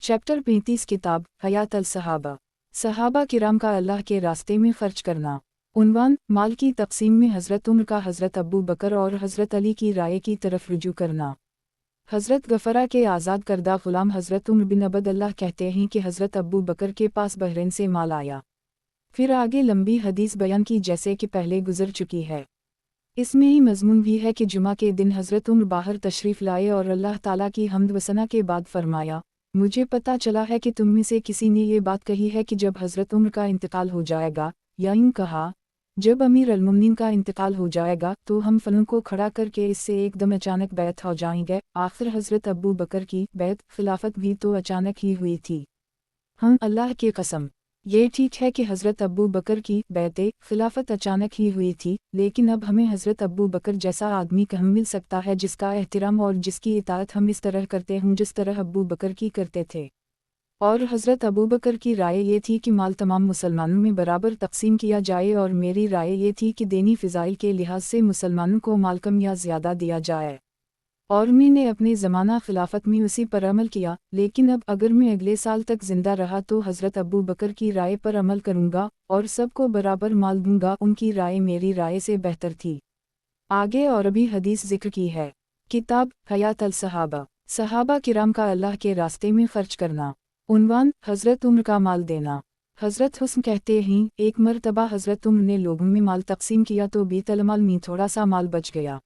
Chapter 35 किताब हयात अल सहाबा। सहाबा किराम का अल्लाह के रास्ते में खर्च करना। उन्वान, माल की तकसीम में हज़रत उम्र का हज़रत अबू बकर और हज़रत अली की राय की तरफ रुजू करना। हज़रत गफ़रा के आज़ाद करदा ग़ुलाम हज़रत उम्र बिन अबद अल्लाह कहते हैं कि हज़रत अबू बकर के पास बहरीन से माल आया। फिर आगे लंबी हदीस बयान की जैसे कि पहले गुजर चुकी है। इसमें ही मज़मून भी है कि जुमा के दिन हज़रत उम्र बाहर तशरीफ़ लाए और अल्लाह ताला की हम्द वसना के बाद फरमाया, मुझे पता चला है कि तुम में से किसी ने ये बात कही है कि जब हज़रत उम्र का इंतकाल हो जाएगा, या यूँ कहा, जब अमीर अल-मुमिनीन का इंतकाल हो जाएगा तो हम फलों को खड़ा करके इससे एकदम अचानक बैत हो जाएंगे। आखिर हज़रत अबू बकर की बैत खिलाफत भी तो अचानक ही हुई थी। हम अल्लाह की कसम, ये ठीक है कि हज़रत अबू बकर की बैत खिलाफत अचानक ही हुई थी, लेकिन अब हमें हज़रत अबू बकर जैसा आदमी कहाँ मिल सकता है जिसका एहतराम और जिसकी इताअत हम इस तरह करते हों जिस तरह अबू बकर की करते थे। और हज़रत अबू बकर की राय ये थी कि माल तमाम मुसलमानों में बराबर तकसीम किया जाए, और मेरी राय ये थी कि देनी फ़िज़ाइल के लिहाज से मुसलमानों को माल कम या ज़्यादा दिया जाए। और मैंने अपने ज़माना खिलाफत में उसी पर अमल किया, लेकिन अब अगर मैं अगले साल तक ज़िंदा रहा तो हज़रत अबू बकर की राय पर अमल करूँगा और सबको बराबर माल दूँगा। उनकी राय मेरी राय से बेहतर थी। आगे और अभी हदीस ज़िक्र की है। किताब हयात अल सहाबा। सहाबा किराम का अल्लाह के रास्ते में खर्च करना। उन्वान, हज़रत उम्र का माल देना। हज़रत हुस्न कहते हैं, एक मरतबा हज़रत उम्र ने लोगों में माल तकसीम किया तो बीतल माल में थोड़ा सा माल बच गया।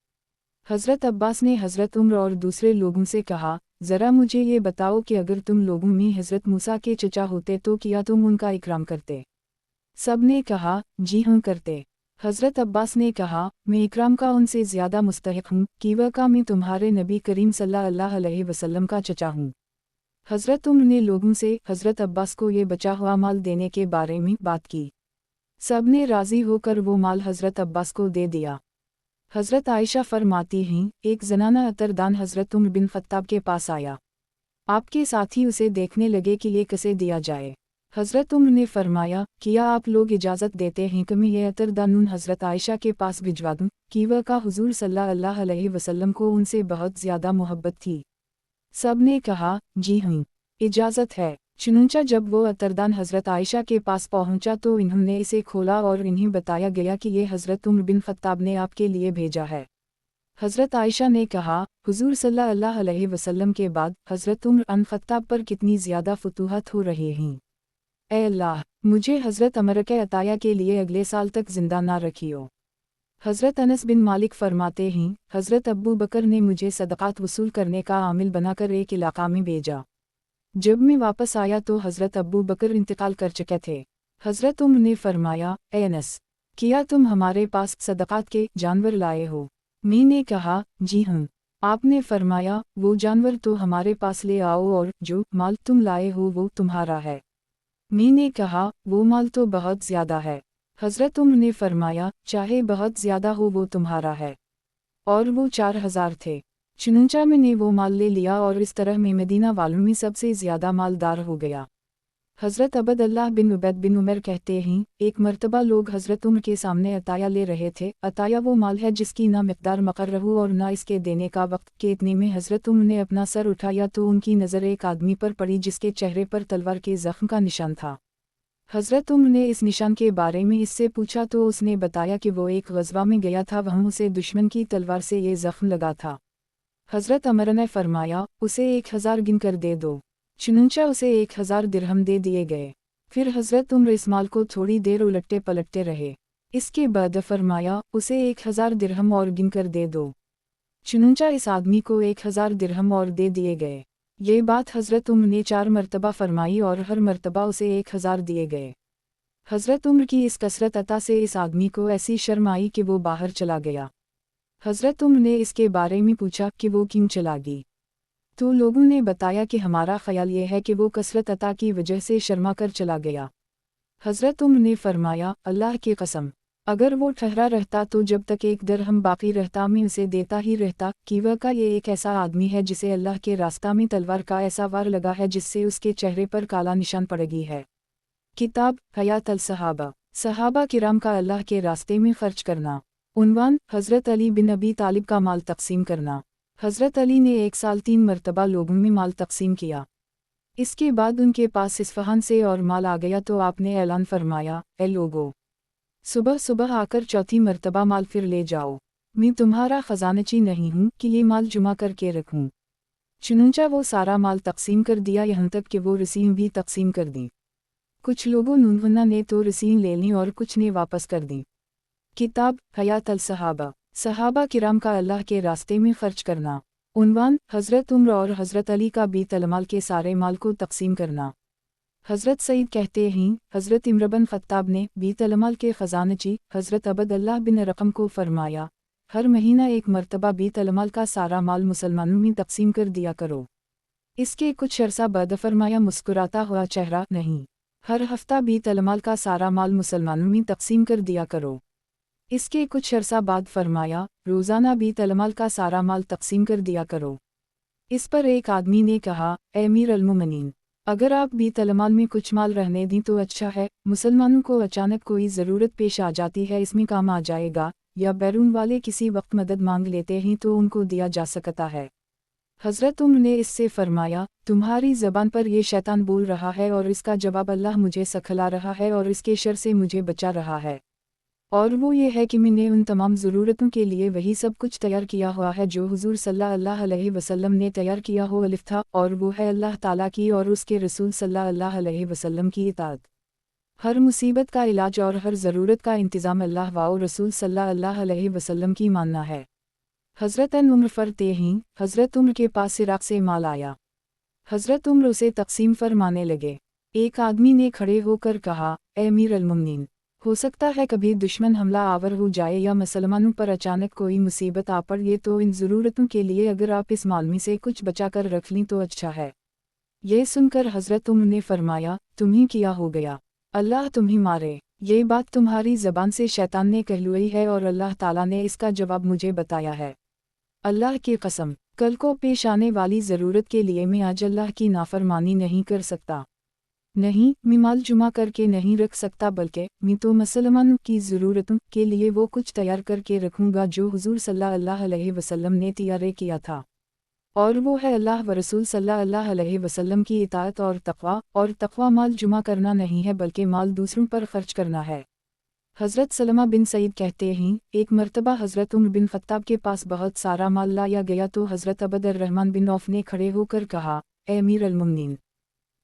हज़रत अब्बास ने हज़रत उम्र और दूसरे लोगों से कहा, ज़रा मुझे ये बताओ कि अगर तुम लोगों में हज़रत मूसा के चचा होते तो क्या तुम उनका इकराम करते? सब ने कहा, जी हाँ करते। हज़रत अब्बास ने कहा, मैं इकराम का उनसे ज़्यादा मुस्तहिक़ हूँ कि वह मैं तुम्हारे नबी करीम सल्लल्लाहु अलैहि वसल्लम का चचा हूँ। हज़रत उम्र ने लोगों से हज़रत अब्बास को ये बचा हुआ माल देने के बारे में बात की। सब ने राज़ी होकर वो माल हज़रत अब्बास को दे दिया। हज़रत आयशा फरमाती हैं, एक ज़नाना अतरदान हज़रत उम्र बिन ख़त्ताब के पास आया। आपके साथी उसे देखने लगे कि ये कैसे दिया जाए। हज़रत उम्र ने फरमाया, क्या आप लोग इजाज़त देते हैं कि मैं ये अतरदान हज़रत आयशा के पास भिजवा दूँ, कि वह का हुज़ूर सल्लल्लाहु अलैहि वसल्लम को उनसे बहुत ज़्यादा मोहब्बत थी। सब ने कहा, जी हाँ, इजाज़त है। चुनंचा जब वो अतरदान हज़रत आयशा के पास पहुंचा तो इन्होंने इसे खोला और इन्हें बताया गया कि ये हज़रत उम्र बिन ख़त्ताब ने आपके लिए भेजा है। हज़रत आयशा ने कहा, हुज़ूर सल्लल्लाहु अलैहि वसल्लम के बाद हज़रत उम्र अन ख़त्ताब पर कितनी ज़्यादा फतूहत हो रही हैं। ऐ अल्लाह, मुझे हज़रत अमर के अताया के लिए अगले साल तक ज़िंदा ना रखियो। हज़रत अनस बिन मालिक फरमाते हैं, हज़रत अबू बकर ने मुझे सदक़ात वसूल करने का आमिल बनाकर एक इलाक़ा में भेजा। जब मैं वापस आया तो हज़रत अबू बकर इंतकाल कर चुके थे। हज़रत उम्र ने फरमाया, ए अनस, क्या तुम हमारे पास सदक़ात के जानवर लाए हो? मैंने कहा, जी हाँ। आपने फरमाया, वो जानवर तो हमारे पास ले आओ और जो माल तुम लाए हो वो तुम्हारा है। मैंने कहा, वो माल तो बहुत ज़्यादा है। हज़रत उम्र ने फरमाया, चाहे बहुत ज़्यादा हो वो तुम्हारा है। और वो 4000 थे। चुनंचा मैंने वो माल ले लिया और इस तरह मैं मदीना वालों में सबसे ज़्यादा मालदार हो गया। हज़रत अबद अल्लाह बिन उबैद बिन उमर कहते हैं, एक मरतबा लोग हज़रत उम्र के सामने अताया ले रहे थे। अताया वो माल है जिसकी ना मिक़दार मुक़र्रर हो और ना इसके देने का वक्त के। इतने में हज़रत उम्र ने अपना सर उठाया तो उनकी नज़र एक आदमी पर पड़ी जिसके चेहरे पर तलवार के ज़ख्म का निशान था। हज़रत उम्र ने इस निशान के बारे में इससे पूछा तो उसने बताया कि वो एक ग़ज़वा में गया था, वहाँ उसे दुश्मन की तलवार से ये ज़ख्म लगा था। हज़रत अमर ने फरमाया, उसे 1000 गिन कर दे दो। चुनंचा उसे 1000 दिरहम दे दिए गए। फिर हज़रत उम्र इस माल को थोड़ी देर उलटते पलटते रहे। इसके बाद फरमाया, उसे 1000 दिरहम और गिन कर दे दो। चुनंचा इस आदमी को 1000 दिरहम और दे दिए गए। ये बात हज़रत उम्र ने 4 मरतबा फरमाई और हर मरतबा उसे 1000 दिए गए। हज़रत उम्र की इस कसरत अता से इस आदमी को ऐसी शर्म आई कि वो बाहर चला गया। हज़रत उम्र ने इसके बारे में पूछा कि वो क्यों चला गई, तो लोगों ने बताया कि हमारा ख्याल ये है कि वो कसरत अता की वजह से शर्मा कर चला गया। हज़रत उम्र ने फरमाया, अल्लाह की कसम, अगर वो ठहरा रहता तो जब तक एक दिरहम बाकी रहता मैं उसे देता ही रहता, कि वह का ये एक ऐसा आदमी है जिसे अल्लाह के रास्ता में तलवार का ऐसा वार लगा है जिससे उसके चेहरे पर काला निशान पड़ गई है। किताब हयात अल सहाबा। सहाबा किराम का अल्लाह के रास्ते में खर्च करना। उन्वान, हज़रत अली बिन अबी तालिब का माल तकसीम करना। हज़रत अली ने एक साल 3 मरतबा लोगों में माल तकसीम किया। اس کے بعد ان کے پاس اصفہان سے اور مال آ گیا تو آپ نے اعلان فرمایا، اے لوگو، صبح صبح آ کر چوتھی مرتبہ مال پھر لے جاؤ، میں تمہارا خزانچی نہیں ہوں کہ یہ مال جمع کر کے رکھوں۔ چنانچہ وہ سارا مال تقسیم کر دیا، یہاں تک کہ وہ رسیم بھی تقسیم کر دی۔ کچھ لوگوں نے تو رسیم لے لی اور کچھ نے واپس کر دی۔ کتاب حیات الصحابہ، صحابہ کرام کا اللہ کے راستے میں خرچ کرنا۔ عنوان: حضرت عمر اور حضرت علی کا بیت المال کے سارے مال کو تقسیم کرنا۔ حضرت سعید کہتے ہیں، حضرت عمر بن خطاب نے بیت المال کے خزانچی حضرت عبد اللہ بن رقم کو فرمایا، ہر مہینہ ایک مرتبہ بیت المال کا سارا مال مسلمانوں میں تقسیم کر دیا کرو۔ اس کے کچھ عرصہ بعد فرمایا، مسکراتا ہوا چہرہ، نہیں، ہر ہفتہ بیت المال کا سارا مال مسلمانوں میں تقسیم کر دیا کرو۔ اس کے کچھ عرصہ بعد فرمایا، روزانہ بیت المال کا سارا مال تقسیم کر دیا کرو۔ اس پر ایک آدمی نے کہا، اے امیر المومنین، اگر آپ بیت المال میں کچھ مال رہنے دیں تو اچھا ہے، مسلمانوں کو اچانک کوئی ضرورت پیش آ جاتی ہے، اس میں کام آ جائے گا، یا بیرون والے کسی وقت مدد مانگ لیتے ہیں تو ان کو دیا جا سکتا ہے۔ حضرت عمر نے اس سے فرمایا، تمہاری زبان پر یہ شیطان بول رہا ہے اور اس کا جواب اللہ مجھے سکھلا رہا ہے اور اس کے شر سے مجھے بچا رہا ہے، اور وہ یہ ہے کہ میں نے ان تمام ضرورتوں کے لیے وہی سب کچھ تیار کیا ہوا ہے جو حضور صلی اللہ علیہ وسلم نے تیار کیا ہو الف تھا، اور وہ ہے اللہ تعالیٰ کی اور اس کے رسول صلی اللہ علیہ وسلم کی اطاعت۔ ہر مصیبت کا علاج اور ہر ضرورت کا انتظام اللہ و رسول صلی اللہ علیہ وسلم کی ماننا ہے۔ حضرت عمر فرماتے ہیں، حضرت عمر کے پاس عراق سے مال آیا، حضرت عمر اسے تقسیم فرمانے لگے۔ ایک آدمی نے کھڑے ہو کر کہا، اے امیر المومنین، ہو سکتا ہے کبھی دشمن حملہ آور ہو جائے یا مسلمانوں پر اچانک کوئی مصیبت آ پڑے، تو ان ضرورتوں کے لیے اگر آپ اس مال میں سے کچھ بچا کر رکھ لیں تو اچھا ہے۔ یہ سن کر حضرت عمر نے فرمایا، تمہیں کیا ہو گیا؟ اللہ تمہیں مارے، یہ بات تمہاری زبان سے شیطان نے کہلوائی ہے اور اللہ تعالیٰ نے اس کا جواب مجھے بتایا ہے۔ اللہ کی قسم، کل کو پیش آنے والی ضرورت کے لیے میں آج اللہ کی نافرمانی نہیں کر سکتا، نہیں، میں مال جمع کر کے نہیں رکھ سکتا، بلکہ میں تو مسلمانوں کی ضرورتوں کے لیے وہ کچھ تیار کر کے رکھوں گا جو حضور صلی اللہ علیہ وسلم نے تیار کیا تھا، اور وہ ہے اللہ و رسول صلی اللہ علیہ وسلم کی اطاعت اور تقوی، اور تقوی مال جمع کرنا نہیں ہے بلکہ مال دوسروں پر خرچ کرنا ہے۔ حضرت سلمہ بن سعید کہتے ہیں، ایک مرتبہ حضرت عمر بن خطاب کے پاس بہت سارا مال لایا گیا تو حضرت عبد الرحمن بن عوف نے کھڑے ہو کر کہا، اے امیر المومنین،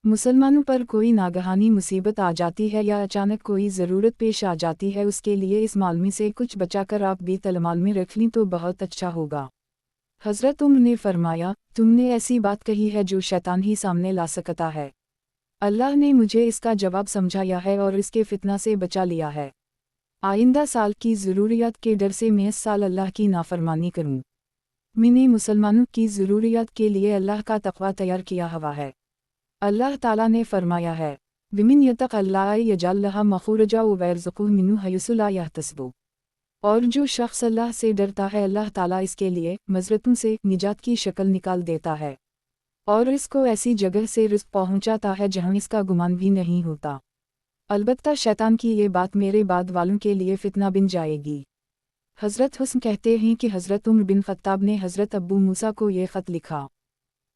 مسلمانوں پر کوئی ناگہانی مصیبت آ جاتی ہے یا اچانک کوئی ضرورت پیش آ جاتی ہے، اس کے لیے اس مال میں سے کچھ بچا کر آپ بیت المال میں رکھ لیں تو بہت اچھا ہوگا۔ حضرت عمر نے فرمایا، تم نے ایسی بات کہی ہے جو شیطان ہی سامنے لا سکتا ہے، اللہ نے مجھے اس کا جواب سمجھایا ہے اور اس کے فتنہ سے بچا لیا ہے۔ آئندہ سال کی ضروریات کے ڈر سے میں اس سال اللہ کی نافرمانی کروں۔ میں نے مسلمانوں کی ضروریات کے لیے اللہ کا تقوی تیار کیا ہوا ہے۔ اللہ تعالیٰ نے فرمایا ہے، وَمِن يَتَقِ اللَّهَ يَجْعَل لَهُ مَخْرَجًا وَيَرْزُقْهُ مِنْهُ حَيْثُ لَا يَحْتَسِبُ، اور جو شخص اللہ سے ڈرتا ہے اللہ تعالیٰ اس کے لیے مضرتوں سے نجات کی شکل نکال دیتا ہے، اور اس کو ایسی جگہ سے رزق پہنچاتا ہے جہاں اس کا گمان بھی نہیں ہوتا۔ البتہ شیطان کی یہ بات میرے بعد والوں کے لیے فتنہ بن جائے گی۔ حضرت حسن کہتے ہیں کہ حضرت عمر بن خطاب نے حضرت ابو موسیٰ کو یہ خط لکھا،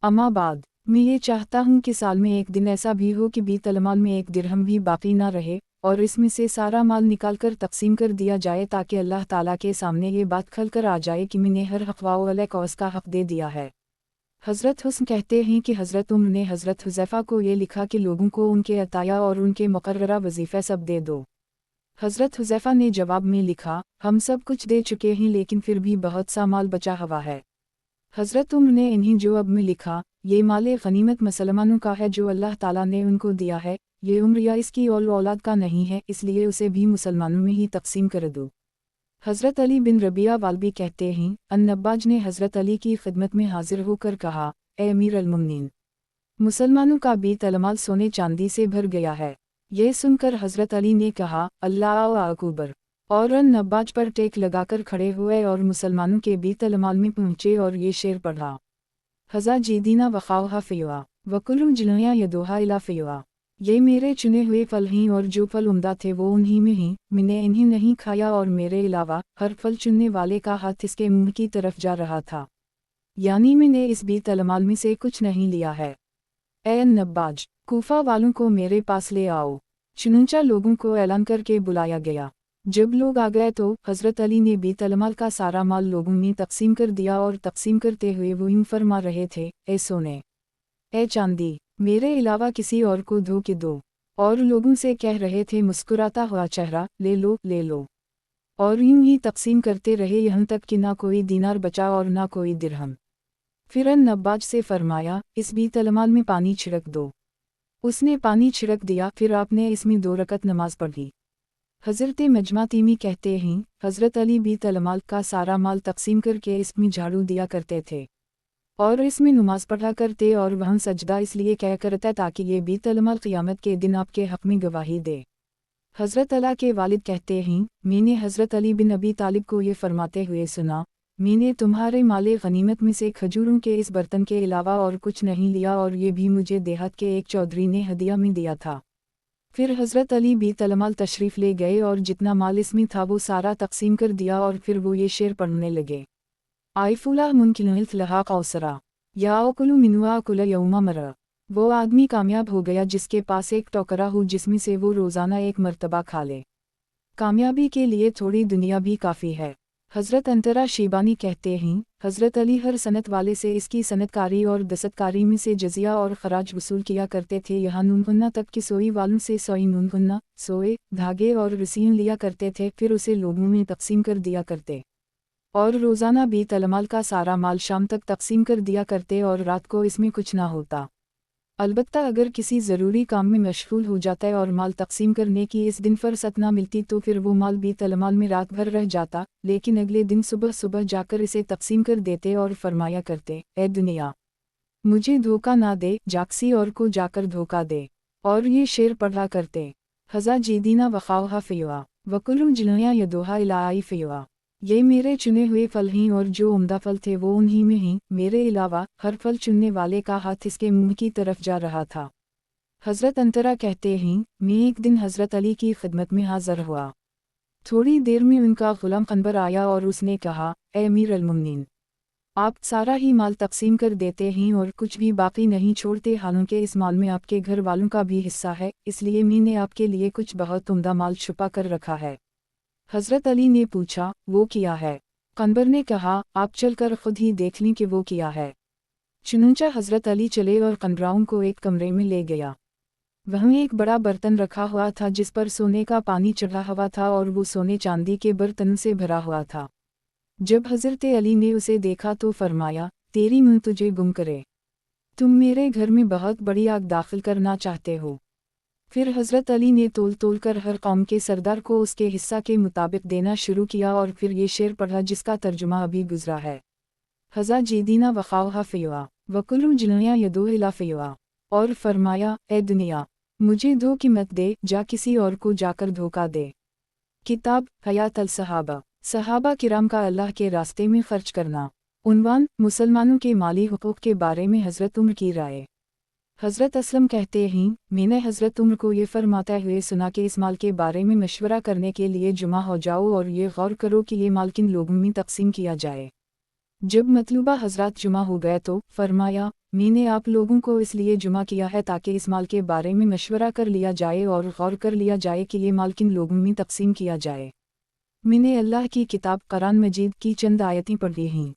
اما بعد، میں یہ چاہتا ہوں کہ سال میں ایک دن ایسا بھی ہو کہ بیت المال میں ایک درہم بھی باقی نہ رہے، اور اس میں سے سارا مال نکال کر تقسیم کر دیا جائے تاکہ اللہ تعالیٰ کے سامنے یہ بات کھل کر آ جائے کہ میں نے ہر حق والے کو اس کا حق دے دیا ہے۔ حضرت حسن کہتے ہیں کہ حضرت عمر نے حضرت حذیفہ کو یہ لکھا کہ لوگوں کو ان کے عطایا اور ان کے مقررہ وظیفے سب دے دو۔ حضرت حذیفہ نے جواب میں لکھا، ہم سب کچھ دے چکے ہیں لیکن پھر بھی بہت سا مال بچا ہوا ہے۔ حضرت عمر نے انہیں جواب میں لکھا، یہ مال غنیمت مسلمانوں کا ہے جو اللہ تعالیٰ نے ان کو دیا ہے، یہ عمر یا اس کی اولاد کا نہیں ہے، اس لیے اسے بھی مسلمانوں میں ہی تقسیم کر دو۔ حضرت علی بن ربیعہ والبی کہتے ہیں، النباج نے حضرت علی کی خدمت میں حاضر ہو کر کہا، اے امیر المومنین، مسلمانوں کا بیت المال سونے چاندی سے بھر گیا ہے۔ یہ سن کر حضرت علی نے کہا، اللہ اکبر، اور النباج پر ٹیک لگا کر کھڑے ہوئے اور مسلمانوں کے بیت المال میں پہنچے اور یہ شعر پڑھا، حضا جیدینہ وخاؤہا فیوا وکلو جلویا یدوہا الا فیوا، یہ میرے چنے ہوئے پھل ہیں اور جو پھل عمدہ تھے وہ انہی میں ہیں، میں نے انہیں نہیں کھایا اور میرے علاوہ ہر پھل چننے والے کا ہاتھ اس کے منہ کی طرف جا رہا تھا، یعنی میں نے اس بیت المال میں سے کچھ نہیں لیا ہے۔ ए नब्बाज, कूफा वालों को मेरे पास ले आओ। चुनिंदा लोगों को ऐलान करके बुलाया गया। जब लोग आ गए तो हज़रत अली ने बीतलमाल का सारा माल लोगों में तकसीम कर दिया और तकसीम करते हुए वो यूं फरमा रहे थे, ए सोने, ए चांदी, मेरे अलावा किसी और को धो के दो। और लोगों से कह रहे थे मुस्कुराता हुआ चेहरा, ले लो ले लो। और यूं ही तकसीम करते रहे यहाँ तक कि ना कोई दीनार बचा और ना कोई दिरहम। फिर अन नब्बाज से फरमाया, इस बीतलमाल में पानी छिड़क दो। उसने पानी छिड़क दिया। फिर आपने इसमें 2 रकत नमाज पढ़ी। हज़रत मजमातीमी कहते हैं, हज़रत अली बीतलमाल का सारा माल तकसीम करके इसमें झाड़ू दिया करते थे और इसमें नमाज पढ़ा करते और वहाँ सजदा इसलिए क्या करता ताकि ये बीतलमाल क़ियामत के दिन आपके हक़ में गवाही दे। हज़रत अला के वालिद कहते हैं, मैंने हज़रत अली बिन अबी तालिब को ये फरमाते हुए सुना, मैंने तुम्हारे माले गनीमत में से खजूरों के इस बर्तन के अलावा और कुछ नहीं लिया और ये भी मुझे देहात के एक चौधरी ने हदिया में दिया था। फिर हज़रत अली बीतलमाल तशरीफ़ ले गए और जितना माल इसमें था वो सारा तकसीम कर दिया और फिर वो ये शेर पढ़ने लगे, आइफुला मुनकिनुल लहा कौसरा याकुलु मिनुआ कुल यौमा मरा। वो आदमी कामयाब हो गया जिसके पास एक टोकरा हो जिसमें से वो रोज़ाना एक मर्तबा खा ले। कामयाबी के लिए थोड़ी दुनिया भी काफ़ी है। हज़रत अंतरा शीबानी कहते हैं, हज़रत अली हर सनत वाले से इसकी सनतकारी और दस्तकारी में से जजिया और खराज वसूल किया करते थे। यहाँ नूनगुन्ना तक कि सोई वालों से सोई नूनगुन्ना, सोए, धागे और रस्सियाँ लिया करते थे, फिर उसे लोगों में तकसीम कर दिया करते और रोज़ाना बीतलमाल का सारा माल शाम तक तकसीम कर दिया करते और रात को इसमें कुछ ना होता। अलबत्ता अगर किसी ज़रूरी काम में मशगूल हो जाता है और माल तकसीम करने की इस दिन फुर्सत ना मिलती तो फिर वो माल बीतलमाल में रात भर रह जाता, लेकिन अगले दिन सुबह सुबह जाकर इसे तकसीम कर देते और फरमाया करते, ए दुनिया, मुझे धोखा ना दे, जागसी और को जाकर धोखा दे। और ये शेर पढ़ा करते, हज़ा जीदीना वख़ाउहा फ़ियुआ वकुलु जिलया यदोहा इलाई फ़ियुआ। ये मेरे चुने हुए फल हैं और जो उम्दा फल थे वो उन्हीं में हैं, मेरे अलावा हर फल चुनने वाले का हाथ इसके मुंह की तरफ जा रहा था। हज़रत अंतरा कहते हैं, मैं एक दिन हज़रत अली की खिदमत में हाज़र हुआ। थोड़ी देर में उनका ग़ुलाम कनबर आया और उसने कहा, ए अमीर अल-मुमिनीन, आप सारा ही माल तकसीम कर देते हैं और कुछ भी बाकी नहीं छोड़ते, हालांकि इस माल में आपके घर वालों का भी हिस्सा है, इसलिए मैंने आपके लिए कुछ बहुत उम्दा माल छुपा कर रखा है। हज़रत अली ने पूछा, वो किया है? कनबर ने कहा, आप चलकर खुद ही देख लें कि वो किया है। चुनंचा हज़रत अली चले और कनबराओं को एक कमरे में ले गया। वहाँ एक बड़ा बर्तन रखा हुआ था जिस पर सोने का पानी चढ़ा हुआ था और वो सोने चांदी के बर्तन से भरा हुआ था। जब हज़रत अली ने उसे देखा तो फरमाया, तेरी मुँह तुझे गुम करे, तुम मेरे घर में बहुत बड़ी आग दाखिल करना चाहते हो। फिर हज़रत अली ने तोल तोल कर हर कौम के सरदार को उसके हिस्सा के मुताबिक देना शुरू किया और फिर ये शेर पढ़ा जिसका तर्जुमा अभी गुजरा है, हज़ा जीदीना वख़ाउहा फ़ियुआ वकुलु जिलया यदोहा फ़ियुआ। और फरमाया, ए दुनिया, मुझे धोखा मत दे, जा किसी और को जाकर धोखा दे। किताब हयात अल सहाबा, सहाबा किराम का अल्लाह के रास्ते में खर्च करना। उन्वान, मुसलमानों के माली हुकूक़ के बारे में हज़रत उमर की राय। हज़रत असलम कहते हैं, मैंने हज़रत उमर को ये फरमाते हुए सुना कि इस माल के बारे में मशवरा करने के लिए जुमा हो जाओ और ये गौर करो कि ये माल किन लोगों में तकसीम किया जाए। जब मतलूबा हज़रात जुमा हो गए तो फरमाया, मैंने आप लोगों को इसलिए जुमा किया है ताकि इस माल के बारे में मशवरा कर लिया जाए और गौर कर लिया जाए कि ये माल किन लोगों में तकसीम किया जाए। मैंने अल्लाह की किताब कुरान मजीद की चंद आयतें पढ़ी हैं।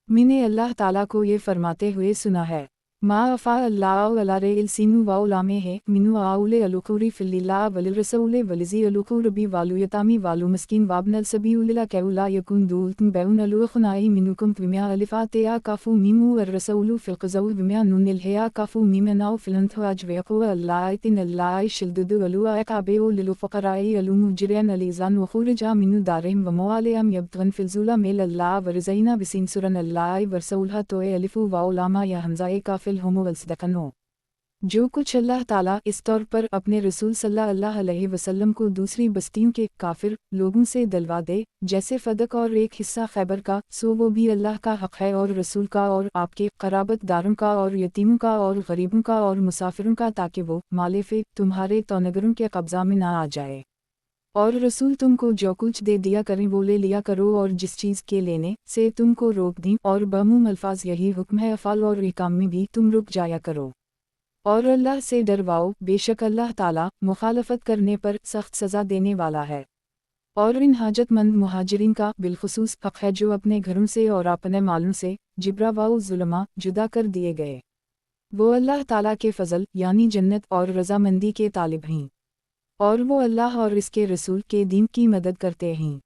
मैंने अल्लाह ताला को ये फरमाते हुए सुना है, मा अफ़ा अल्लाह अला रिल सीनु व उलामे है मिनु आउले अलुकुरी फिल्लिल्लाह वलिल रसूले वलिज़ी अलुकुर बी वालु यतामी वालु मस्कीन वाबनल सबीउलिला कैउला यकुन दूल्तम बैउन अलुखनाई मिनुकुम विमिया अलिफातिया काफू मीमु अर्रसूलु फिलक़ज़ऊ विमिया नुनिल हया काफू मीमनाउ फिलंथवाज वेक़ु अल्लाइतिन अल्लाई शिल्दुदु अलुआ काबेउ लिलुफ़क़राई अलुमुजरियन अलीज़ान वख़ुरजा मिनु दारिम वमवालियम यब्तगन फिलज़ुला मेल अल्लाह वरज़ईना बिसिनसुरन अल्लाई वरसऊलहा तोए अलिफु वाउलामा या हमज़ाए काफ़िल होमो वल्सदकनो। जो कुछ अल्लाह ताला इस तौर पर अपने रसूल सल्लल्लाहु अलैहि वसल्लम को दूसरी बस्तियों के काफिर लोगों से दिलवा दे, जैसे फदक और एक हिस्सा खैबर का, सो वो भी अल्लाह का हक़ है और रसूल का और आपके क़राबतदारों का और यतीमों का और गरीबों का और मुसाफिरों का, ताकि वो मालेफ़े तुम्हारे तौनगरों के कब्ज़ा में ना आ जाए। और रसूल तुमको जो कुछ दे दिया करें वो ले लिया करो और जिस चीज़ के लेने से तुमको रोक दी और बमूम अल्फाज यही हुक्म है, अफ़ाल और इकाम में भी तुम रुक जाया करो। اور اللہ سے ڈرواؤ، بے شک اللہ تعالیٰ مخالفت کرنے پر سخت سزا دینے والا ہے۔ اور ان حاجت مند مہاجرین کا بالخصوص حق ہے جو اپنے گھروں سے اور اپنے مالوں سے جبراء ظلماء جدا کر دیے گئے، وہ اللہ تعالیٰ کے فضل یعنی جنت اور رضامندی کے طالب ہیں، اور وہ اللہ اور اس کے رسول کے دین کی مدد کرتے ہیں،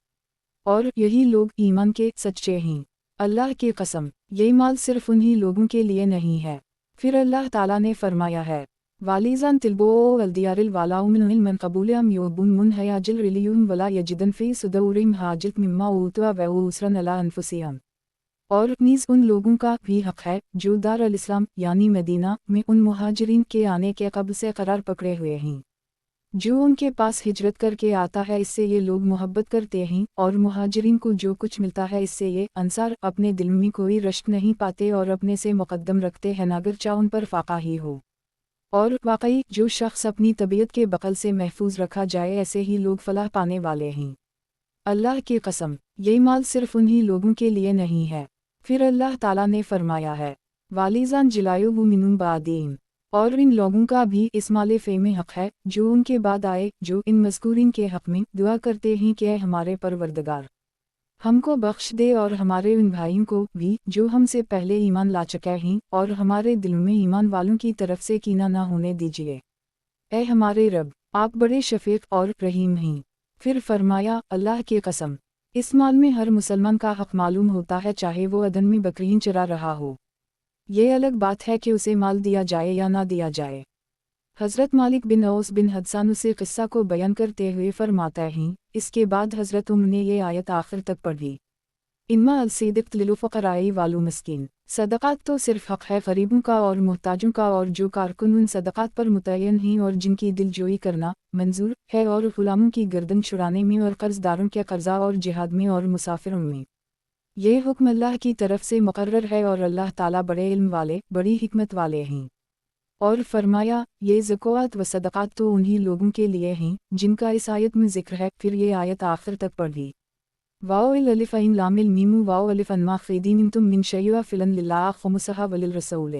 اور یہی لوگ ایمان کے سچے ہیں۔ اللہ کی قسم، یہ مال صرف انہی لوگوں کے لیے نہیں ہے۔ پھر اللہ تعالیٰ نے فرمایا ہے، والیزان تلبو والدیار الوالاء من علم قبولهم يوبون من هياجل رلیون ولا یجدن فی صدورهم حاجت مما اوتوا وعسرا علی انفسهم۔ اور نیز ان لوگوں کا بھی حق ہے جو دار الاسلام یعنی مدینہ میں ان مہاجرین کے آنے کے قبل سے قرار پکڑے ہوئے ہیں، جو ان کے پاس ہجرت کر کے آتا ہے، اس سے یہ لوگ محبت کرتے ہیں، اور مہاجرین کو جو کچھ ملتا ہے اس سے یہ انصار اپنے دل میں کوئی رشک نہیں پاتے اور اپنے سے مقدم رکھتے ہیں اگرچہ ان پر فاقہ ہی ہو۔ اور واقعی جو شخص اپنی طبیعت کے بخل سے محفوظ رکھا جائے ایسے ہی لوگ فلاح پانے والے ہیں۔ اللہ کی قسم، یہ مال صرف انہی لوگوں کے لیے نہیں ہے۔ پھر اللہ تعالیٰ نے فرمایا ہے، والیزان جلایو من بعدہم، اور ان لوگوں کا بھی اس مال فے میں حق ہے جو ان کے بعد آئے، جو ان مذکورین کے حق میں دعا کرتے ہیں کہ اے ہمارے پروردگار، ہم کو بخش دے اور ہمارے ان بھائیوں کو بھی جو ہم سے پہلے ایمان لا چکے ہیں، اور ہمارے دلوں میں ایمان والوں کی طرف سے کینہ نہ ہونے دیجیے۔ اے ہمارے رب، آپ بڑے شفیق اور رحیم ہیں۔ پھر فرمایا، اللہ کی قسم، اس مال میں ہر مسلمان کا حق معلوم ہوتا ہے چاہے وہ عدن میں بکریاں چرا رہا ہو۔ یہ الگ بات ہے کہ اسے مال دیا جائے یا نہ دیا جائے۔ حضرت مالک بن اوس بن حدثان اسے قصہ کو بیان کرتے ہوئے فرماتا ہیں، اس کے بعد حضرت عمر نے یہ آیت آخر تک پڑھی، انما الصدق للفقراء والمسکین۔ صدقات تو صرف حق ہے غریبوں کا اور محتاجوں کا، اور جو کارکن ان صدقات پر متعین ہیں اور جن کی دل جوئی کرنا منظور ہے، اور غلاموں کی گردن چھڑانے میں اور قرض داروں کے قرضہ اور جہاد میں اور مسافروں میں، یہ حکم اللہ کی طرف سے مقرر ہے، اور اللہ تعالیٰ بڑے علم والے بڑی حکمت والے ہیں۔ اور فرمایا، یہ زکوٰۃ و صدقات تو انہی لوگوں کے لیے ہیں جن کا اس آیت میں ذکر ہے۔ پھر یہ آیت آخر تک پڑھی، واو الالف عین لام المیم واو الف انما خیدین تم من شیء فلن للہ خمسہا وللرسول۔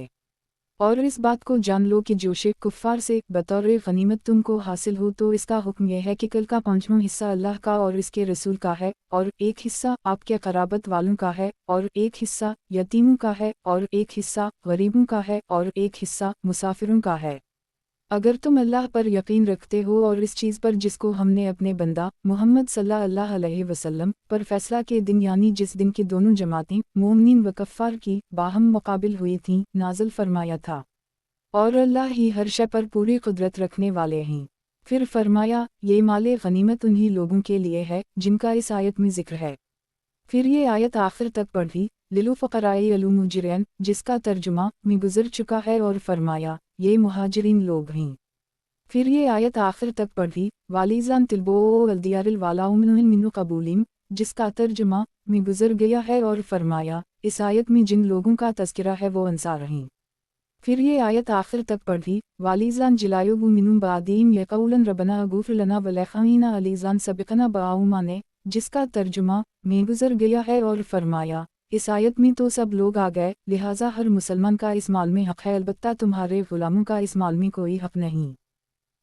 اور اس بات کو جان لو کہ جو شے کفار سے بطور غنیمت تم کو حاصل ہو تو اس کا حکم یہ ہے کہ کل کا 5واں حصہ اللہ کا اور اس کے رسول کا ہے، اور ایک حصہ آپ کے قرابت والوں کا ہے، اور ایک حصہ یتیموں کا ہے، اور ایک حصہ غریبوں کا ہے، اور ایک حصہ مسافروں کا ہے۔ اگر تم اللہ پر یقین رکھتے ہو اور اس چیز پر جس کو ہم نے اپنے بندہ محمد صلی اللہ علیہ وسلم پر فیصلہ کے دن یعنی جس دن کی دونوں جماعتیں مومنین و کفار کی باہم مقابل ہوئی تھیں نازل فرمایا تھا، اور اللہ ہی ہر شے پر پوری قدرت رکھنے والے ہیں۔ پھر فرمایا، یہ مال غنیمت انہی لوگوں کے لیے ہے جن کا اس آیت میں ذکر ہے۔ پھر یہ آیت آخر تک پڑھی، للفقراء المہاجرین، جس کا ترجمہ میں گزر چکا ہے، اور فرمایا یہ مہاجرین لوگ ہیں۔ پھر یہ آیت آخر تک پڑھی، والیزان تلبو والدیار الوالاء من علم قبولہم، جس کا ترجمہ میں گزر گیا ہے، اور فرمایا اس آیت میں جن لوگوں کا تذکرہ ہے وہ انصار ہیں۔ پھر یہ آیت آخر تک پڑھی، والیزان جلایو من بعدہم یقولون ربنا اغفر لنا ولإخواننا الذین سبقونا بالایمان، جس کا ترجمہ میں گزر گیا ہے، اور فرمایا اس آیت میں تو سب لوگ آ گئے، لہٰذا ہر مسلمان کا اس مال میں حق ہے، البتہ تمہارے غلاموں کا اس مال میں کوئی حق نہیں۔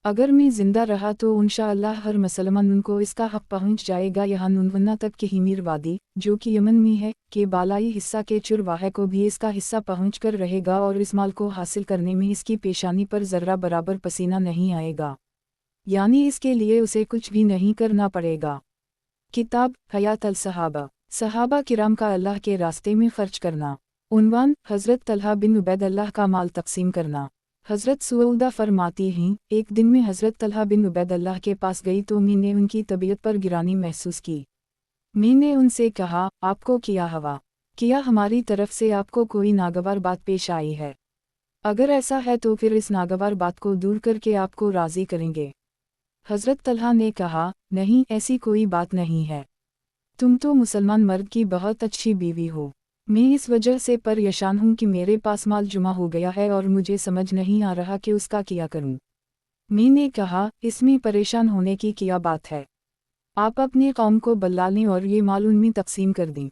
اگر میں زندہ رہا تو انشاءاللہ ہر مسلمان ان کو اس کا حق پہنچ جائے گا، یہاں نونونا تک کہ ہمیر وادی جو کہ یمن میں ہے کہ بالائی حصہ کے چرواہے کو بھی اس کا حصہ پہنچ کر رہے گا، اور اس مال کو حاصل کرنے میں اس کی پیشانی پر ذرہ برابر پسینہ نہیں آئے گا، یعنی اس کے لیے اسے کچھ بھی نہیں کرنا پڑے گا۔ کتاب حیات الصحابہ، صحابہ کرام کا اللہ کے راستے میں خرچ کرنا۔ عنوان، حضرت طلحہ بن عبید اللہ کا مال تقسیم کرنا۔ حضرت سعودہ فرماتی ہیں، ایک دن میں حضرت طلحہ بن عبید اللہ کے پاس گئی تو میں نے ان کی طبیعت پر گرانی محسوس کی۔ میں نے ان سے کہا، آپ کو کیا ہوا؟ کیا ہماری طرف سے آپ کو کوئی ناگوار بات پیش آئی ہے؟ اگر ایسا ہے تو پھر اس ناگوار بات کو دور کر کے آپ کو راضی کریں گے۔ حضرت طلحہ نے کہا، نہیں، ایسی کوئی بات نہیں ہے، تم تو مسلمان مرد کی بہت اچھی بیوی ہو، میں اس وجہ سے پریشان ہوں کہ میرے پاس مال جمع ہو گیا ہے اور مجھے سمجھ نہیں آ رہا کہ اس کا کیا کروں۔ میں نے کہا، اس میں پریشان ہونے کی کیا بات ہے، آپ اپنی قوم کو بلا لیں اور یہ مال ان میں تقسیم کر دیں۔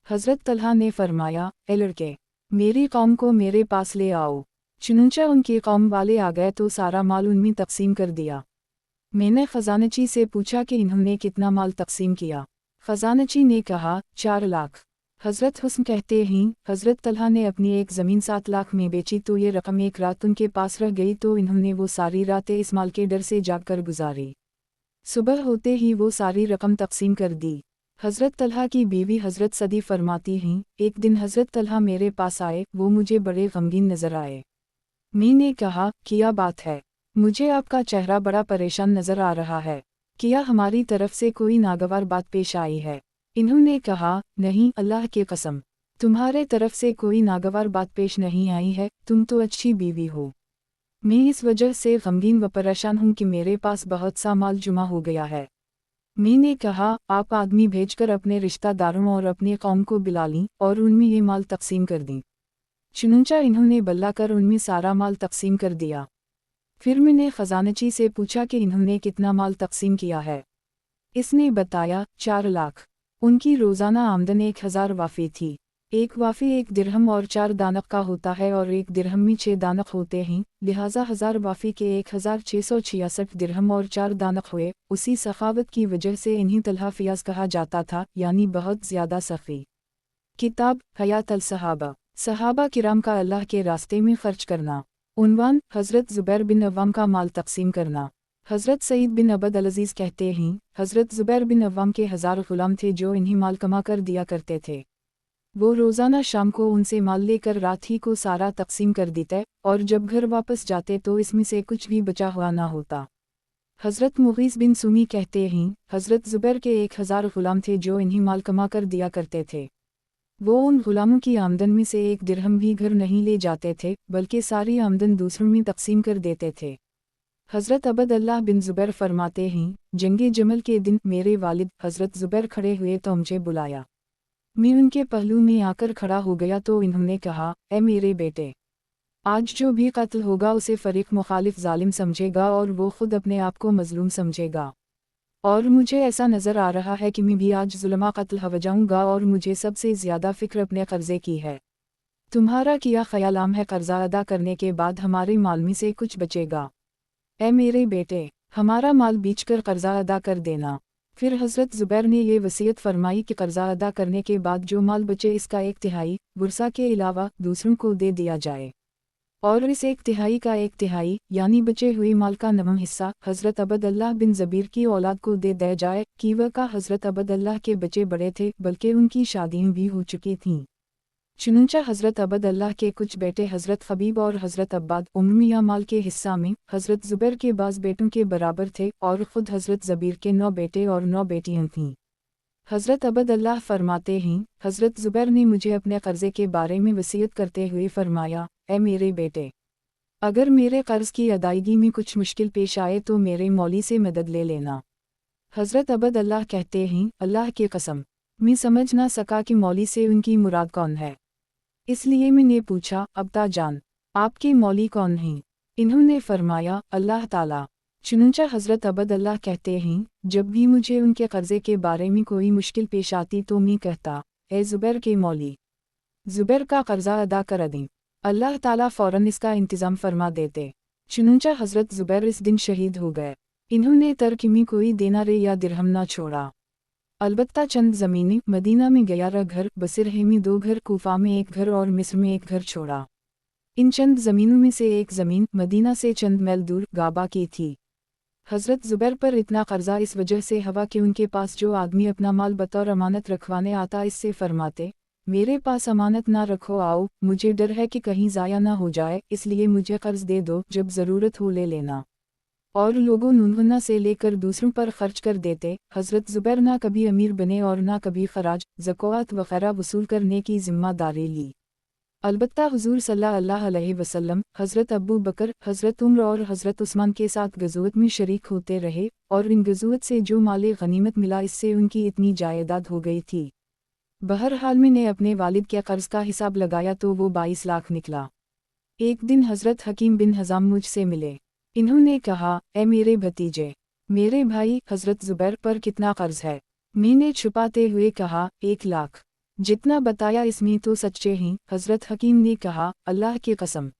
حضرت طلحہ نے فرمایا، اے لڑکے، میری قوم کو میرے پاس لے آؤ، चुनंचा उनके कौम वाले आ गए तो सारा माल उनमें तकसीम कर दिया। मैंने खजानची से पूछा कि इन्होंने कितना माल तकसीम किया। खजानची ने कहा 4 लाख। हज़रत हुस्न कहते हैं हज़रत तलहा ने अपनी एक ज़मीन 7 लाख में बेची तो ये रकम एक रात उनके पास रह गई तो इन्होंने वो सारी रातें इस माल के डर से जागकर गुजारी। सुबह होते ही वो सारी रकम तकसीम कर दी। हज़रत तलहा की बीवी हज़रत सदी फरमाती हैं एक दिन हज़रत तलहा मेरे पास आए, वो मुझे बड़े गमगीन नज़र आए। मैंने कहा क्या बात है, मुझे आपका चेहरा बड़ा परेशान नज़र आ रहा है, क्या हमारी तरफ से कोई नागवार बात पेश आई है? इन्होंने कहा नहीं अल्लाह की कसम, तुम्हारे तरफ से कोई नागवार बात पेश नहीं आई है, तुम तो अच्छी बीवी हो। मैं इस वजह से गमगीन व परेशान हूँ कि मेरे पास बहुत सा माल जुमा हो गया है। मैंने कहा आप आदमी भेजकर अपने रिश्तेदारों और अपने कौम को बुला लीं और उनमें ये माल तकसीम कर दी। चुनंचा इन्होंने बल्ला कर उनमें सारा माल तकसीम कर दिया। फिर मैंने खजानची से पूछा कि इन्होंने कितना माल तकसीम किया है। इसने बताया 4 लाख। उनकी रोज़ाना आमदन 1000 वाफ़ी थी। एक वाफ़ी 1 दिरहम और 4 दानक का होता है और 1 दिरहम में 6 दानक होते हैं, लिहाजा 1000 वाफ़ी के 1666 दिरहम और 4 दानक हुए। उसी सखावत की वजह से इन्हीं तलहा फियाज कहा जाता था, यानी बहुत ज़्यादा सखी। किताब हयात अल सहाबा, सहाबा किराम का अल्लाह के रास्ते में खर्च करना। उन्वान हज़रत ज़ुबैर बिन अव्वाम का माल तकसीम करना। हज़रत सईद बिन अबद अल-अज़ीज़ कहते हैं हज़रत ज़ुबैर बिन अव्वाम के 1000 ग़ुलाम थे जो इन्हीं माल कमा कर दिया करते थे। वो रोज़ाना शाम को उनसे माल लेकर रात ही को सारा तकसीम कर देते और जब घर वापस जाते तो इसमें से कुछ भी बचा हुआ ना होता। हज़रत मुग़ीज़ बिन सुमी कहते हैं हज़रत ज़ुबैर के 1000 ग़ुलाम थे जो इन्हीं माल कमा कर दिया करते थे। वो उन ग़ुलामों की आमदन में से 1 दिरहम भी घर नहीं ले जाते थे, बल्कि सारी आमदन दूसरों में तकसीम कर देते थे। हज़रत अबद अल्लाह बिन ज़ुबैर फरमाते हैं जंगे जमल के दिन मेरे वालिद हज़रत ज़ुबैर खड़े हुए तो मुझे बुलाया। मैं उनके पहलू में आकर खड़ा हो गया तो इन्होंने कहा ए मेरे बेटे, आज जो भी कत्ल होगा उसे फ़रीक मुखालिफ जालिम समझेगा और वो ख़ुद अपने आप को मज़लूम समझेगा। और मुझे ऐसा नज़र आ रहा है कि मैं भी आज ज़ुल्मा कत्ल हो जाऊँगा और मुझे सबसे ज़्यादा फ़िक्र अपने कर्ज़े की है। तुम्हारा क्या ख़याल है कर्ज़ा अदा करने के बाद हमारे माल में से कुछ बचेगा? ए मेरे बेटे, हमारा माल बेचकर कर्ज़ा अदा कर देना। फिर हज़रत ज़ुबैर ने ये वसीयत फरमाई कि कर्ज़ा अदा करने के बाद जो माल बचे इसका 1/3 वर्सा के अलावा दूसरों को दे दिया जाए, और इस 1/3 का 1/3 यानी बचे हुए माल का 9वां हिस्सा हज़रत अबद अल्लाह बिन ज़बीर की औलाद को दे दिया जाए कि वह का हज़रत अबद अल्लाह के बच्चे बड़े थे बल्कि उनकी शादियाँ भी हो चुकी थीं। चुनंचा हज़रत अबद अल्लाह के कुछ बेटे हज़रत खबीब और हज़रत अब्बाद उम्मिया माल के हिस्सा में हज़रत ज़ुबैर के बाज़ बेटों के बराबर थे और ख़ुद हज़रत ज़बीर के 9 बेटे और 9 बेटियां थीं। हज़रत अबद अल्लाह फरमाते हैं हज़रत ज़ुबैर ने मुझे अपने कर्ज़े के बारे में वसीयत करते हुए फरमाया ए मेरे बेटे, अगर मेरे कर्ज़ की अदायगी में कुछ मुश्किल पेश आए तो मेरे मौली से मदद ले लेना। हज़रत अबद अल्लाह कहते हैं अल्लाह की कसम, मैं समझ ना सका कि मौली से उनकी मुराद कौन है, इसलिए मैंने पूछा अब्ता जान, आपके मौली कौन हैं? इन्होंने फरमाया अल्लाह ताला। चुनंचा हज़रत अबद अल्लाह कहते हैं जब भी मुझे उनके कर्ज़े के बारे में कोई मुश्किल पेश आती तो मैं कहता ए ज़ुबैर के मौली, ज़ुबैर का कर्ज़ा अदा कर दें, अल्लाह ताला फ़ौरन इसका इंतज़ाम फरमा देते। चुनंचा हज़रत ज़ुबैर इस दिन शहीद हो गए। इन्होंने तर्क में कोई देनार या दिरहम ना छोड़ा, अलबत्ता चंद ज़मीनें मदीना में 11 घर, बसरे में 2 घर, कूफा में 1 घर और मिस्र में 1 घर छोड़ा। इन चंद ज़मीनों में से एक ज़मीन मदीना से चंद मैल दूर गाबा की थी। हज़रत ज़ुबैर पर इतना कर्ज़ा इस वजह से हवा कि उनके पास जो आदमी अपना माल बतौर अमानत रखवाने आता इससे फरमाते मेरे पास अमानत ना रखो, आओ मुझे डर है कि कहीं ज़ाया ना हो जाए, इसलिए मुझे कर्ज़ दे दो, जब ज़रूरत हो ले लेना। और लोगों नुनवना से लेकर दूसरों पर खर्च कर देते। हज़रत ज़ुबैर ना कभी अमीर बने और ना कभी खराज ज़कात वग़ैरह वसूल करने की ज़िम्मेदारी ली। अलबत्ता हुज़ूर सल्लल्लाहु अलैहि वसल्लम, हज़रत अबू बकर, हज़रत उमर और हज़रत उस्मान के साथ गज़वत में शरीक होते रहे और इन गज़वत से जो माले गनीमत मिला इससे उनकी इतनी जायदाद हो गई थी। बहरहाल मैंने अपने वालिद के कर्ज़ का हिसाब लगाया तो वो 22 लाख निकला। एक दिन हज़रत हकीम बिन हज़ाम मुझसे मिले। इन्होंने कहा ए मेरे भतीजे, मेरे भाई हज़रत ज़ुबैर पर कितना कर्ज़ है? मैंने छुपाते हुए कहा 1 लाख। जितना बताया इसमें तो सच्चे हैं। हज़रत हकीम ने कहा अल्लाह की कसम,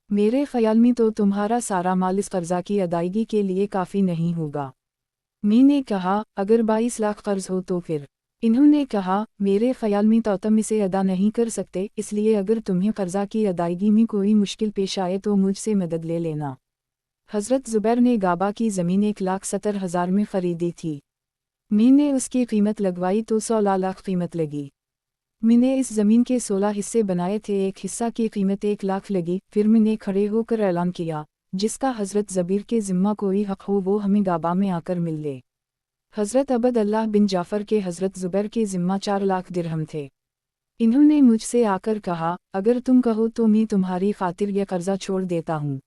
میرے خیال میں تو تمہارا سارا مال اس قرضہ کی ادائیگی کے لیے کافی نہیں ہوگا۔ میں نے کہا اگر 22 لاکھ قرض ہو تو پھر؟ انہوں نے کہا میرے خیال میں تو تم اسے ادا نہیں کر سکتے، اس لیے اگر تمہیں قرضہ کی ادائیگی میں کوئی مشکل پیش آئے تو مجھ سے مدد لے لینا۔ حضرت زبیر نے گابا کی زمین 1,70,000 میں خریدی تھی۔ میں نے اس کی قیمت لگوائی تو 16 لاکھ قیمت لگی۔ میں نے اس زمین کے 16 حصے بنائے تھے، ایک حصہ کی قیمت 1 لاکھ لگی۔ پھر میں نے کھڑے ہو کر اعلان کیا جس کا حضرت زبیر کے ذمہ کوئی حق ہو وہ ہمیں گابا میں آ کر مل لے۔ حضرت عبد اللہ بن جعفر کے حضرت زبیر کے ذمہ 4 لاکھ درہم تھے۔ انہوں نے مجھ سے آ کر کہا اگر تم کہو تو میں تمہاری خاطر یہ قرضہ چھوڑ دیتا ہوں۔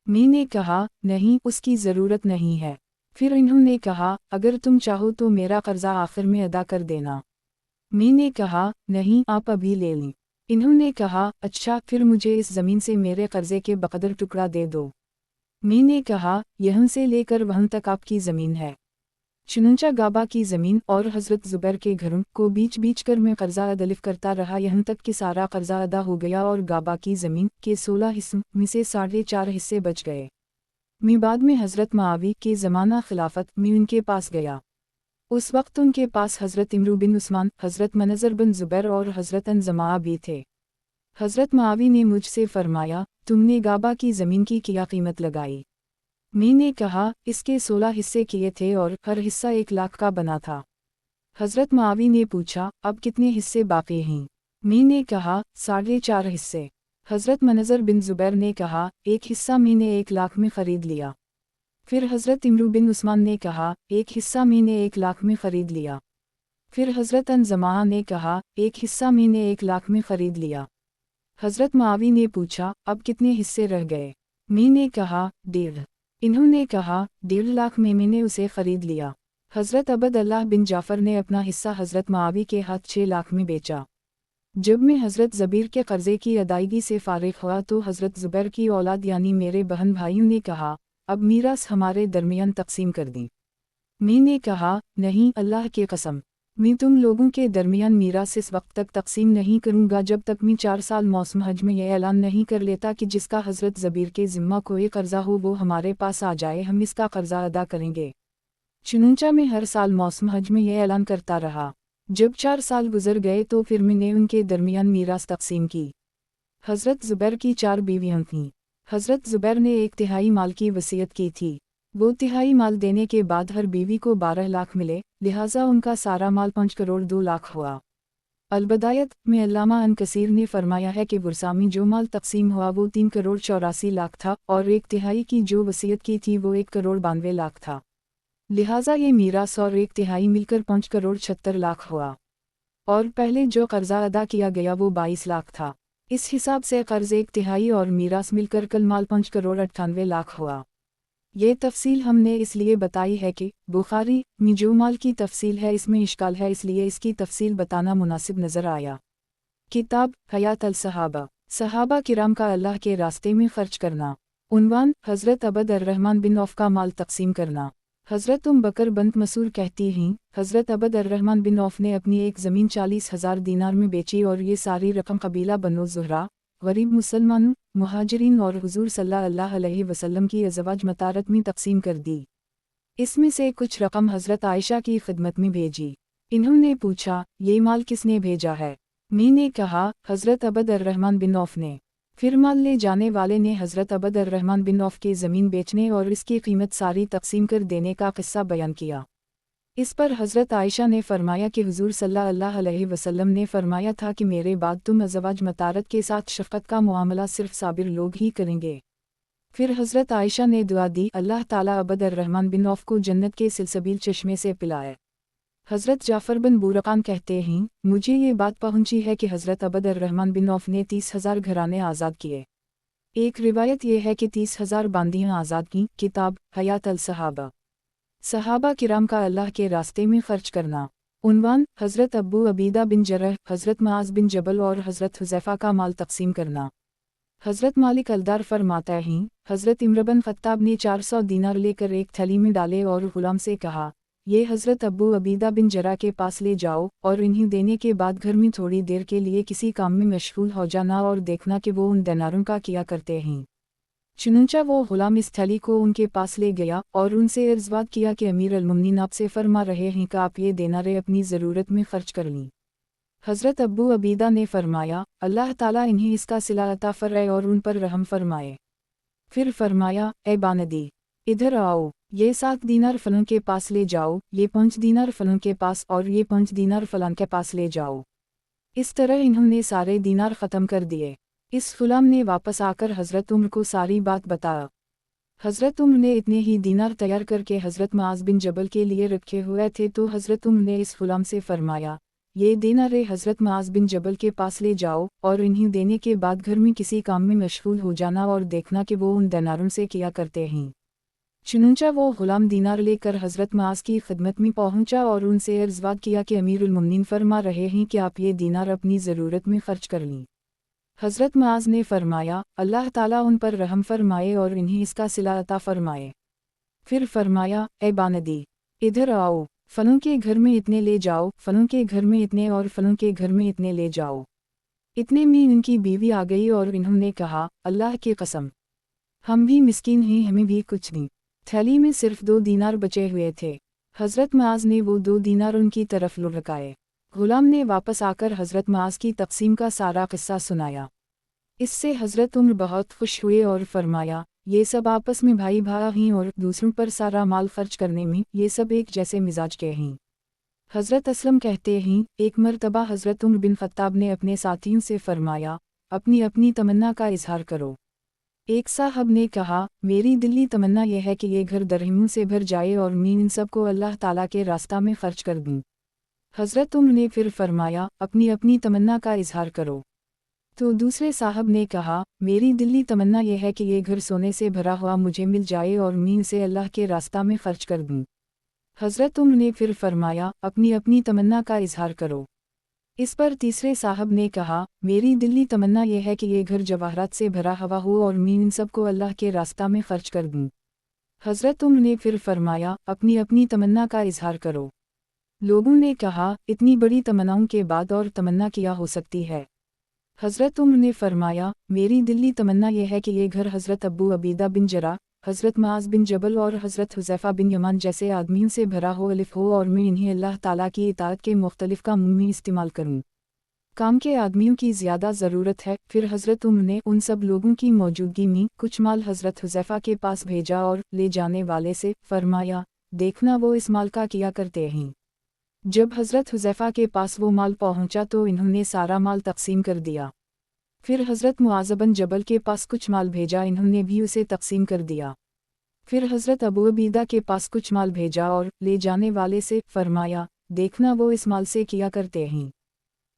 میں نے کہا نہیں، اس کی ضرورت نہیں ہے۔ پھر انہوں نے کہا اگر تم چاہو تو میرا قرضہ آخر میں ادا کر دینا۔ میں نے کہا نہیں، آپ ابھی لے لیں۔ انہوں نے کہا اچھا، پھر مجھے اس زمین سے میرے قرضے کے بقدر ٹکڑا دے دو۔ میں نے کہا یہاں سے لے کر وہاں تک آپ کی زمین ہے۔ چنانچہ گابا کی زمین اور حضرت زبیر کے گھروں کو بیچ بیچ کر میں قرضہ ادلف کرتا رہا، یہاں تک کہ سارا قرضہ ادا ہو گیا اور گابا کی زمین کے 16 حصوں میں سے 4.5 حصے بچ گئے۔ میں بعد میں حضرت معاویہ کے زمانہ خلافت میں ان کے پاس گیا۔ اس وقت ان کے پاس حضرت عمرو بن عثمان، حضرت منظر بن زبیر اور حضرت انزماع بھی تھے۔ حضرت معاویہ نے مجھ سے فرمایا تم نے گابا کی زمین کی کیا قیمت لگائی؟ میں نے کہا اس کے 16 حصے کیے تھے اور ہر حصہ 1 لاکھ کا بنا تھا۔ حضرت معاویہ نے پوچھا اب کتنے حصے باقی ہیں؟ میں نے کہا 4.5 حصے۔ حضرت منظر بن زبیر نے کہا ایک حصہ میں نے 1 لاکھ میں خرید لیا۔ پھر حضرت عمرو بن عثمان نے کہا ایک حصہ میں نے 1 لاکھ میں خرید لیا۔ پھر حضرت انزماع نے کہا ایک حصہ میں نے 1 لاکھ میں خرید لیا۔ حضرت معاویہ نے پوچھا اب کتنے حصے رہ گئے؟ میں نے کہا 1.5۔ انہوں نے کہا 1.5 لاکھ میں نے اسے خرید لیا۔ حضرت عبد اللہ بن جعفر نے اپنا حصہ حضرت معاویہ کے ہاتھ 6 لاکھ میں بیچا۔ جب میں حضرت زبیر کے قرضے کی ادائیگی سے فارغ ہوا تو حضرت زبیر کی اولاد یعنی میرے بہن بھائیوں نے کہا اب میراث ہمارے درمیان تقسیم کر دیں۔ میں نے کہا نہیں، اللہ کی قسم، میں تم لوگوں کے درمیان میراث اس وقت تک تقسیم نہیں کروں گا جب تک میں 4 سال موسم حج میں یہ اعلان نہیں کر لیتا کہ جس کا حضرت زبیر کے ذمہ کوئی قرضہ ہو وہ ہمارے پاس آ جائے، ہم اس کا قرضہ ادا کریں گے۔ چنانچہ میں ہر سال موسم حج میں یہ اعلان کرتا رہا۔ جب 4 سال گزر گئے تو پھر میں نے ان کے درمیان میراث تقسیم کی۔ حضرت زبیر کی 4 بیویاں تھیں۔ حضرت زبیر نے 1/3 مال کی وصیت کی تھی۔ وہ 1/3 مال دینے کے بعد ہر بیوی کو 12 لاکھ ملے، لہٰذا ان کا سارا مال 5 کروڑ 2 لاکھ ہوا۔ البدایت میں علامہ ابن کثیر نے فرمایا ہے کہ ورثہ میں جو مال تقسیم ہوا وہ 3 کروڑ 84 لاکھ تھا اور 1/3 کی جو وصیت کی تھی وہ 1 کروڑ 92 لاکھ تھا، لہٰذا یہ میراث اور 1/3 مل کر 5 کروڑ 76 لاکھ ہوا۔ اور پہلے جو قرضہ ادا کیا گیا وہ 22 لاکھ تھا۔ اس حساب سے قرض 1/3 اور میراث مل کر کل مال 5 کروڑ 98 لاکھ ہوا۔ یہ تفصیل ہم نے اس لیے بتائی ہے کہ بخاری میں جو مال کی تفصیل ہے اس میں اشکال ہے، اس لیے اس کی تفصیل بتانا مناسب نظر آیا۔ کتاب حیات الصحابہ، صحابہ کرام کا اللہ کے راستے میں خرچ کرنا۔ عنوان حضرت عبد الرحمن بن عوف کا مال تقسیم کرنا۔ حضرت بکر بنت مسعود کہتی ہیں حضرت عبد الرحمن بن عوف نے اپنی ایک زمین 40,000 دینار میں بیچی اور یہ ساری رقم قبیلہ بنو زہرہ، غریب مسلمانوں، مہاجرین اور حضور صلی اللہ علیہ وسلم کی ازواج مطارت میں تقسیم کر دی۔ اس میں سے کچھ رقم حضرت عائشہ کی خدمت میں بھیجی۔ انہوں نے پوچھا یہ مال کس نے بھیجا ہے؟ میں نے کہا حضرت عبد الرحمن بن عوف نے۔ پھر مال لے جانے والے نے حضرت عبد الرحمن بن عوف کی زمین بیچنے اور اس کی قیمت ساری تقسیم کر دینے کا قصہ بیان کیا۔ اس پر حضرت عائشہ نے فرمایا کہ حضور صلی اللہ علیہ وسلم نے فرمایا تھا کہ میرے بعد تم ازواج مطارت کے ساتھ شفقت کا معاملہ صرف صابر لوگ ہی کریں گے۔ پھر حضرت عائشہ نے دعا دی اللہ تعالیٰ عبد الرحمن بن عوف کو جنت کے سلسبیل چشمے سے پلائے۔ حضرت جعفر بن بورقان کہتے ہیں مجھے یہ بات پہنچی ہے کہ حضرت عبد الرحمن بن عوف نے 30,000 گھرانے آزاد کیے۔ ایک روایت یہ ہے کہ 30,000 باندیاں آزاد کیں۔ کتاب حیات الصحابہ، صحابہ کرام کا اللہ کے راستے میں خرچ کرنا۔ عنوان حضرت ابو عبیدہ بن جرح، حضرت معاذ بن جبل اور حضرت حذیفہ کا مال تقسیم کرنا۔ حضرت مالک الدار فرماتے ہیں حضرت عمر بن خطاب نے 400 دینار لے کر ایک تھیلی میں ڈالے اور غلام سے کہا یہ حضرت ابو عبیدہ بن جرح کے پاس لے جاؤ اور انہیں دینے کے بعد گھر میں تھوڑی دیر کے لیے کسی کام میں مشغول ہو جانا اور دیکھنا کہ وہ ان دیناروں کا کیا کرتے ہیں۔ चुनंचा वो गुलाम इस थैली को उनके पास ले गया और उनसे अर्ज़वात किया कि अमीर अल-मुमिनीन आपसे फरमा रहे हैं कि आप ये दिनारें अपनी ज़रूरत में खर्च कर लीं। हज़रत अब्बू अबीदा ने फरमाया, अल्लाह ताला इन्हें इसका सिला अता फ़रमाए और उन पर रहम फरमाए। फिर फरमाया, ए बानदी, इधर आओ, ये 7 दीनार फलों के पास ले जाओ, ये 5 दीनार फलों के पास और ये 5 दीनार फलां के पास ले जाओ। इस तरह इन्होंने सारे दीनार ख़त्म कर दिए। इस ग़ुलाम ने वापस आकर हज़रत उम्र को सारी बात बताया। हज़रत उम्र ने इतने ही दीनार तैयार करके हज़रत मुआज़ बिन जबल के लिए रखे हुए थे तो हज़रत उम्र ने इस ग़ुलाम से फरमाया, ये दीनारें हज़रत मुआज़ बिन जबल के पास ले जाओ और इन्हें देने के बाद घर में किसी काम में मशगूल हो जाना और देखना कि वो उन दीनारों से किया करते हैं। चुनंचा वो ग़ुलाम दीनार लेकर हज़रत मुआज़ की खिदमत में पहुंचा और उनसे अर्ज़वात किया कि अमीरुल मोमिनीन फरमा रहे हैं कि आप ये दीनार अपनी ज़रूरत में खर्च कर लें। हज़रत मुआज़ ने फरमाया, अल्लाह ताला उन पर रहम फरमाए और इन्हें इसका सिला अता फरमाए। फिर फरमाया, ए बानदी, इधर आओ, फलों के घर में इतने ले जाओ, फलों के घर में इतने और फलों के घर में इतने ले जाओ। इतने में इनकी बीवी आ गई और इन्होंने कहा, अल्लाह की कसम, हम भी मिस्कीन हैं, हमें भी कुछ नहीं। थैली में सिर्फ 2 दीनार बचे हुए थे। हज़रत मुआज़ ने वो 2 दीनार उनकी तरफ लुढ़काए। ग़ुलाम ने वापस आकर हज़रत मुआज़ की तक़सीम का सारा किस्सा सुनाया। इससे हज़रत उम्र बहुत खुश हुए और फरमाया, ये सब आपस में भाई भाई हैं और दूसरों पर सारा माल खर्च करने में ये सब एक जैसे मिजाज के हैं। हज़रत असलम कहते हैं, एक मरतबा हज़रत उम्र बिन ख़त्ताब ने अपने साथियों से फरमाया, अपनी अपनी तमन्ना का इजहार करो। एक साहब ने कहा, मेरी दिली तमन्ना यह है कि ये घर दरहमों से भर जाए और मैं इन सब को अल्लाह ताला के रास्ता में खर्च कर दूँ। हज़रत उम्र ने फिर फरमाया, अपनी अपनी तमन्ना का इजहार करो। तो दूसरे साहब ने कहा, मेरी दिली तमन्ना यह है कि ये घर सोने से भरा हुआ मुझे मिल जाए और मैं इसे अल्लाह के रास्ता में खर्च कर दूँ। हज़रत उम्र ने फिर फरमाया, अपनी अपनी तमन्ना का इजहार करो। इस पर तीसरे साहब ने कहा, मेरी दिली तमन्ना यह है कि ये घर जवाहरात से भरा हुआ हो और मैं इन सब को अल्लाह के रास्ता में खर्च कर दूँ। हज़रत उम्र ने फिर फरमाया, अपनी अपनी तमन्ना का इजहार करो। लोगों ने कहा, इतनी बड़ी तमन्नाओं के बाद और तमन्ना क्या हो सकती है? हज़रत उम्र ने फरमाया, मेरी दिली तमन्ना यह है कि ये घर हज़रत अब्बू अबीदा बिन जरा, हज़रत मुआज़ बिन जबल और हज़रत हुज़ैफ़ा बिन यमान जैसे आदमियों से भरा हो अलिफ हो और मैं इन्हें अल्लाह ताला की इताअत के मुख्तलिफ कामों में इस्तेमाल करूँ। काम के आदमियों की ज़्यादा ज़रूरत है। फिर हज़रत उम्र ने उन सब लोगों की मौजूदगी में कुछ माल हज़रत हुज़ैफ़ा के पास भेजा और ले जाने वाले से फरमाया, देखना वो इस माल का किया करते हैं। जब हज़रत हुज़ैफ़ा के पास वो माल पहुंचा तो इन्होंने सारा माल तक़सीम कर दिया। फिर हज़रत मुआज़ बिन जबल के पास कुछ माल भेजा, इन्होंने भी उसे तक़सीम कर दिया। फिर हज़रत अबू अबीदा के पास कुछ माल भेजा और ले जाने वाले से फरमाया, देखना वो इस माल से किया करते हैं।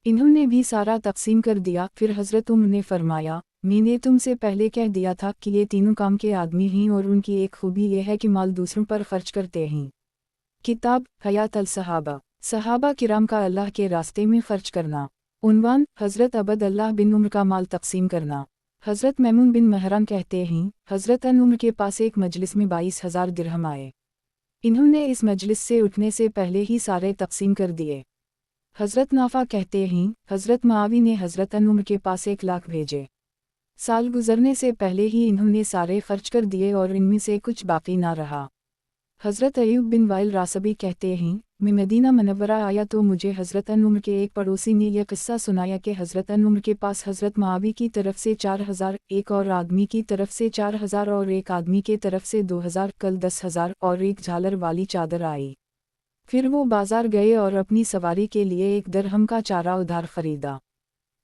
इन्होंने भी सारा तक़सीम कर दिया। फिर हज़रत उम्र ने फरमाया, मैंने तुमसे पहले कह दिया था कि ये तीनों काम के आदमी हैं और उनकी एक खूबी यह है कि माल दूसरों पर खर्च करते हैं। किताब हयात अल सहाबा, सहाबा किराम का अल्लाह के रास्ते में खर्च करना। उन्वान, हज़रत अबद अल्लाह बिन उम्र का माल तक़सीम करना। हज़रत मैमून बिन महरान कहते हैं, हज़रत अन उम्र के पास एक मजलिस में 22,000 दिरहम आए। इन्होंने इस मजलिस से उठने से पहले ही सारे तक़सीम कर दिए। हज़रत नाफा कहते हैं, हज़रत मुआवी ने हज़रत अन उम्र के पास 1 लाख भेजे। साल गुजरने से पहले ही इन्होंने सारे खर्च कर दिए और इनमें से कुछ बाकी ना रहा। हज़रत अयूब बिन वाइल रासबी कहते हैं, मैं मदीना मनव्वरा आया तो मुझे हज़रत अन उम्र के एक पड़ोसी ने यह किस्सा सुनाया कि हज़रत अन उम्र के पास हज़रत मुआवी की तरफ से 4,000, एक और आदमी की तरफ से 4,000 और एक आदमी के तरफ से 2,000, कल 10,000 और एक झालर वाली चादर आई। फिर वो बाजार गए और अपनी सवारी के लिए 1 दिरहम का चारा उधार खरीदा।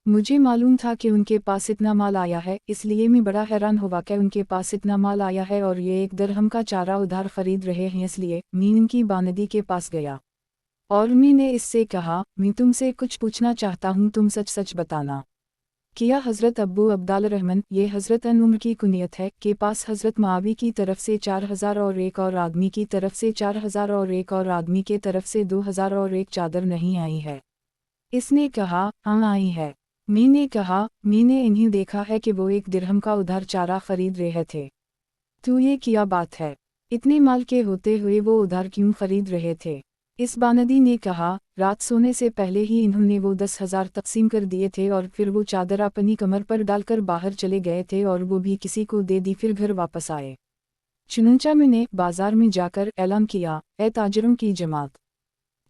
मुझे मालूम था कि उनके पास इतना माल आया है, इसलिए मैं बड़ा हैरान हुआ कि उनके पास इतना माल आया है और ये 1 दिरहम का चारा उधार खरीद रहे हैं। इसलिए मैं इनकी बानदी के पास गया और मैंने इससे कहा, मैं तुमसे कुछ पूछना चाहता हूँ, तुम सच सच बताना। किया हज़रत अब्बू अब्दाल रहमन, ये हज़रत अन उम्र की कुनियत है, के पास हज़रत मुआवी की तरफ से 4,000 और एक और आदमी की तरफ से 4,000 और एक और आदमी के तरफ से 2,000 और एक चादर नहीं आई है। इसने कहा, हाँ आई है। मैंने कहा, मैंने इन्हें देखा है कि वो 1 दिरहम का उधार चारा खरीद रहे थे। तो ये क्या बात है? इतने माल के होते हुए वो उधार क्यों खरीद रहे थे? اس باندی نے کہا، رات سونے سے پہلے ہی انہوں نے وہ 10,000 تقسیم کر دیے تھے اور پھر وہ چادر اپنی کمر پر ڈال کر باہر چلے گئے تھے اور وہ بھی کسی کو دے دی، پھر گھر واپس آئے۔ چنانچہ میں نے بازار میں جا کر اعلان کیا، اے تاجروں کی جماعت،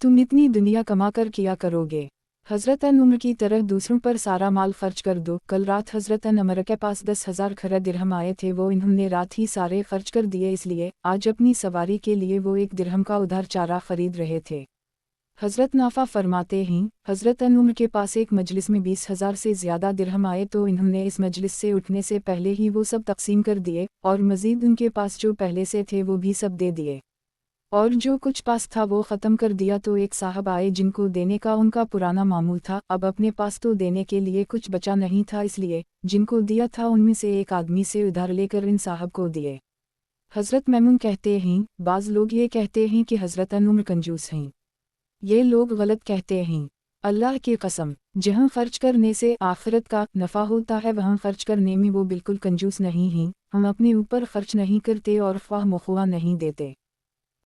تم اتنی دنیا کما کر کیا کرو گے؟ حضرت عمر کی طرح دوسروں پر سارا مال خرچ کر دو۔ کل رات حضرت عمر کے پاس 10,000 کھرا درہم آئے تھے، وہ انہوں نے رات ہی سارے خرچ کر دیے، اس لیے آج اپنی سواری کے لیے وہ 1 درہم کا ادھار چارہ خرید رہے تھے۔ حضرت نافع فرماتے ہیں، حضرت عمر کے پاس ایک مجلس میں 20,000 سے زیادہ درہم آئے تو انہوں نے اس مجلس سے اٹھنے سے پہلے ہی وہ سب تقسیم کر دیے، اور مزید ان کے پاس جو پہلے سے تھے وہ بھی سب دے دیے، اور جو کچھ پاس تھا وہ ختم کر دیا۔ تو ایک صاحب آئے جن کو دینے کا ان کا پرانا معمول تھا، اب اپنے پاس تو دینے کے لیے کچھ بچا نہیں تھا، اس لیے جن کو دیا تھا ان میں سے ایک آدمی سے ادھار لے کر ان صاحب کو دیے۔ حضرت میمون کہتے ہیں، بعض لوگ یہ کہتے ہیں کہ حضرت عمر کنجوس ہیں۔ یہ لوگ غلط کہتے ہیں۔ اللہ کی قسم، جہاں خرچ کرنے سے آخرت کا نفع ہوتا ہے وہاں خرچ کرنے میں وہ بالکل کنجوس نہیں ہیں۔ ہم اپنے اوپر خرچ نہیں کرتے اور خواہ مخواہ نہیں دیتے۔